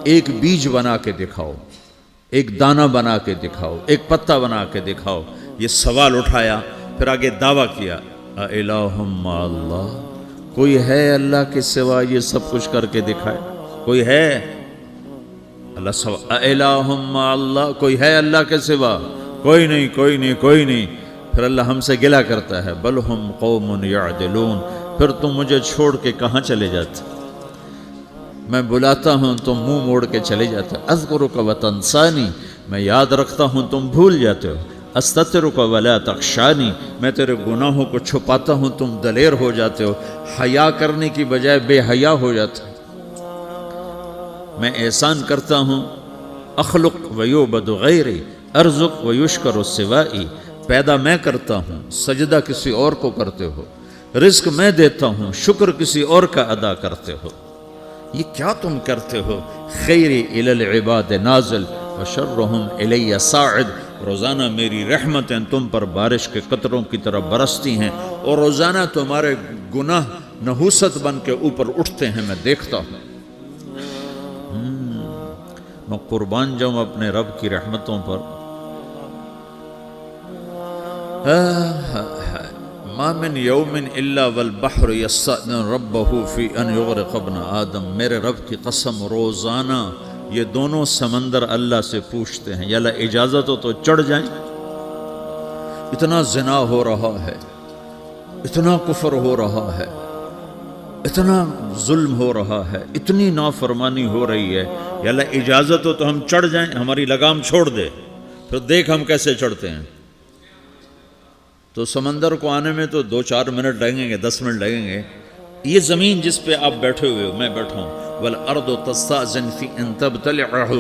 ایک بیج بنا کے دکھاؤ، ایک دانہ بنا کے دکھاؤ، ایک پتا بنا کے دکھاؤ۔ یہ سوال اٹھایا، پھر آگے دعویٰ کیا، اِلٰہٌ مع اللہ، کوئی ہے اللہ کے سوا یہ سب کچھ کر کے دکھائے؟ کوئی ہے؟ اللہ سوا اِلٰہٌ مع اللہ، کوئی ہے اللہ کے سوا؟ کوئی نہیں، کوئی نہیں، کوئی نہیں۔ پھر اللہ ہم سے گلہ کرتا ہے، بل ہم قوم یعدلون، پھر تم مجھے چھوڑ کے کہاں چلے جاتے؟ میں بلاتا ہوں تم منہ موڑ کے چلے جاتے ہو۔ اذکرک وتنسانی، میں یاد رکھتا ہوں تم بھول جاتے ہو۔ استترک ولا تخشانی، میں تیرے گناہوں کو چھپاتا ہوں تم دلیر ہو جاتے ہو، حیا کرنے کی بجائے بے حیا ہو جاتے ہو۔ میں احسان کرتا ہوں، اخلق ویعبد غیری، ارزق ویشکر سوائی، پیدا میں کرتا ہوں، سجدہ کسی اور کو کرتے ہو، رزق میں دیتا ہوں، شکر کسی اور کا ادا کرتے ہو۔ یہ کیا تم کرتے ہو؟ خیری الی العباد نازل وشرہم الی صاعد، روزانہ میری رحمتیں تم پر بارش کے قطروں کی طرح برستی ہیں، اور روزانہ تمہارے گناہ نحوست بن کے اوپر اٹھتے ہیں، میں دیکھتا ہوں۔ میں قربان جاؤں اپنے رب کی رحمتوں پر۔ ما من یوم الا والبحر یستأذن ربہ فی ان یغرق ابن آدم، میرے رب کی قسم روزانہ یہ دونوں سمندر اللہ سے پوچھتے ہیں، یا اللہ اجازت ہو تو چڑھ جائیں۔ اتنا زنا ہو رہا ہے، اتنا کفر ہو رہا ہے، اتنا ظلم ہو رہا ہے، اتنی نافرمانی ہو رہی ہے، یا اللہ اجازت ہو تو ہم چڑھ جائیں، ہماری لگام چھوڑ دے، پھر دیکھ ہم کیسے چڑھتے ہیں۔ تو سمندر کو آنے میں تو 2-4 منٹ لگیں گے، 10 منٹ لگیں گے۔ یہ زمین جس پہ آپ بیٹھے ہوئے ہو، میں بیٹھا ہوں، وَالْأَرْضُ تَسْتَأْذِنُ فِي أَن تَبْتَلِعَهُ،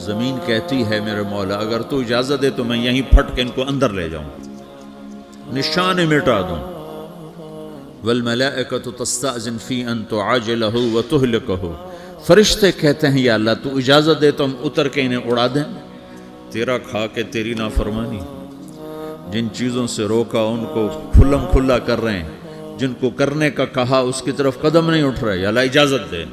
زمین کہتی ہے میرے مولا اگر تو اجازت دے تو میں یہیں پھٹ کے ان کو اندر لے جاؤں، نشان مٹا دوں۔ وَالْمَلَائِكَةُ تَسْتَأْذِنُ فِي أَن تُعَاجِلَهُ وَتُهْلِكَهُ، فرشتے کہتے ہیں یا اللہ تو اجازت دے تو ہم اتر کے انہیں اڑا دیں۔ تیرا کھا کے تیری نافرمانی، جن چیزوں سے روکا ان کو کھلم کھلا کر رہے ہیں، جن کو کرنے کا کہا اس کی طرف قدم نہیں اٹھ رہے، یا اللہ اجازت دے۔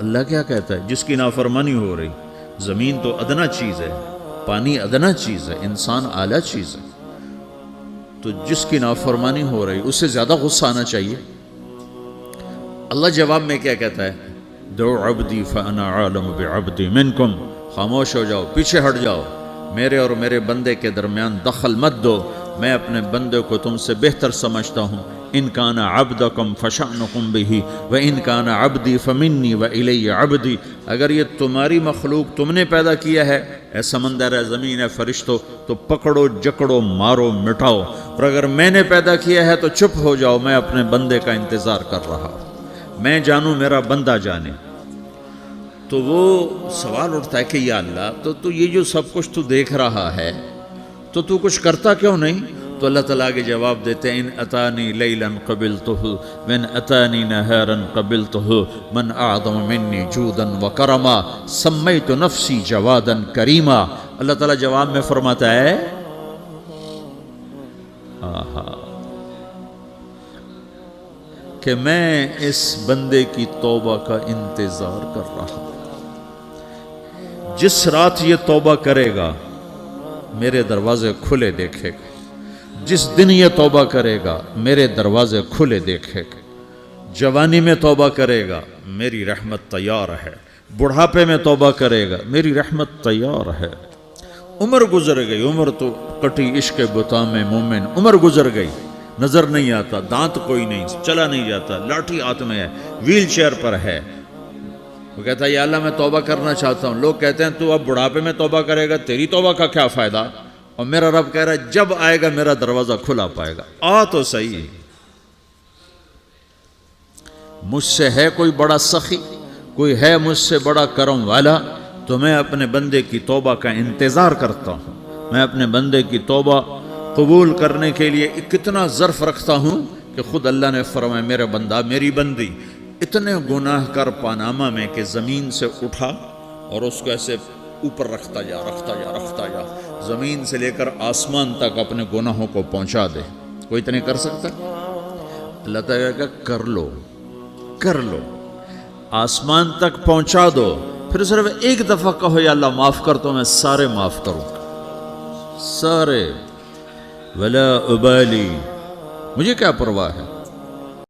اللہ کیا کہتا ہے؟ جس کی نافرمانی ہو رہی، زمین تو ادنا چیز ہے، پانی ادنا چیز ہے، انسان اعلیٰ چیز ہے، تو جس کی نافرمانی ہو رہی اس سے زیادہ غصہ آنا چاہیے۔ اللہ جواب میں کیا کہتا ہے؟ دعو عبدی فانا عالم بعبدی منکم، خاموش ہو جاؤ، پیچھے ہٹ جاؤ، میرے اور میرے بندے کے درمیان دخل مت دو، میں اپنے بندے کو تم سے بہتر سمجھتا ہوں۔ ان کان عبدکم فشأنکم بہ وان کان عبدی فمنی والی عبدی، اگر یہ تمہاری مخلوق تم نے پیدا کیا ہے، اے سمندر ہے، زمین ہے، فرشتوں، تو پکڑو جکڑو مارو مٹاؤ، اور اگر میں نے پیدا کیا ہے تو چپ ہو جاؤ، میں اپنے بندے کا انتظار کر رہا ہوں، میں جانوں میرا بندہ جانے۔ تو وہ سوال اٹھتا ہے کہ یا اللہ تو یہ جو سب کچھ تو دیکھ رہا ہے تو کچھ کرتا کیوں نہیں؟ تو اللہ تعالیٰ کے جواب دیتے ہیں، ان اتانی لیلا قبلتہ وان اتانی نہارا قبلتہ من اعظم منی جودا وکرما سمیت نفسی جوادا کریما۔ اللہ تعالیٰ جواب میں فرماتا ہے کہ میں اس بندے کی توبہ کا انتظار کر رہا ہوں، جس رات یہ توبہ کرے گا میرے دروازے کھلے دیکھے گا، جس دن یہ توبہ کرے گا میرے دروازے کھلے دیکھے گا، جوانی میں توبہ کرے گا میری رحمت تیار ہے، بڑھاپے میں توبہ کرے گا میری رحمت تیار ہے۔ عمر گزر گئی، عمر تو کٹی عشق بتاں میں مومن، عمر گزر گئی، نظر نہیں آتا، دانت کوئی نہیں، چلا نہیں جاتا، لاٹھی ہاتھ میں ہے، ویل چیئر پر ہے۔ وہ کہتا ہے یا اللہ میں توبہ کرنا چاہتا ہوں۔ لوگ کہتے ہیں تو اب بڑھاپے میں توبہ کرے گا، تیری توبہ کا کیا فائدہ؟ اور میرا رب کہہ رہا ہے جب آئے گا میرا دروازہ کھلا پائے گا، آ تو صحیح۔ مجھ سے ہے کوئی بڑا سخی، کوئی ہے مجھ سے بڑا کرم والا، تو میں اپنے بندے کی توبہ کا انتظار کرتا ہوں، میں اپنے بندے کی توبہ قبول کرنے کے لیے کتنا ظرف رکھتا ہوں کہ خود اللہ نے فرمایا میرا بندہ میری بندی اتنے گناہ کر پاناما میں کہ زمین سے اٹھا اور اس کو ایسے اوپر رکھتا جا، زمین سے لے کر آسمان تک اپنے گناہوں کو پہنچا دے۔ کوئی تو نہیں کر سکتا؟ اللہ تعالیٰ کا کر لو، آسمان تک پہنچا دو، پھر صرف ایک دفعہ کہو یا اللہ معاف کر تو میں سارے معاف کروں گا، سارے، ولا ابالی، مجھے کیا پرواہ ہے۔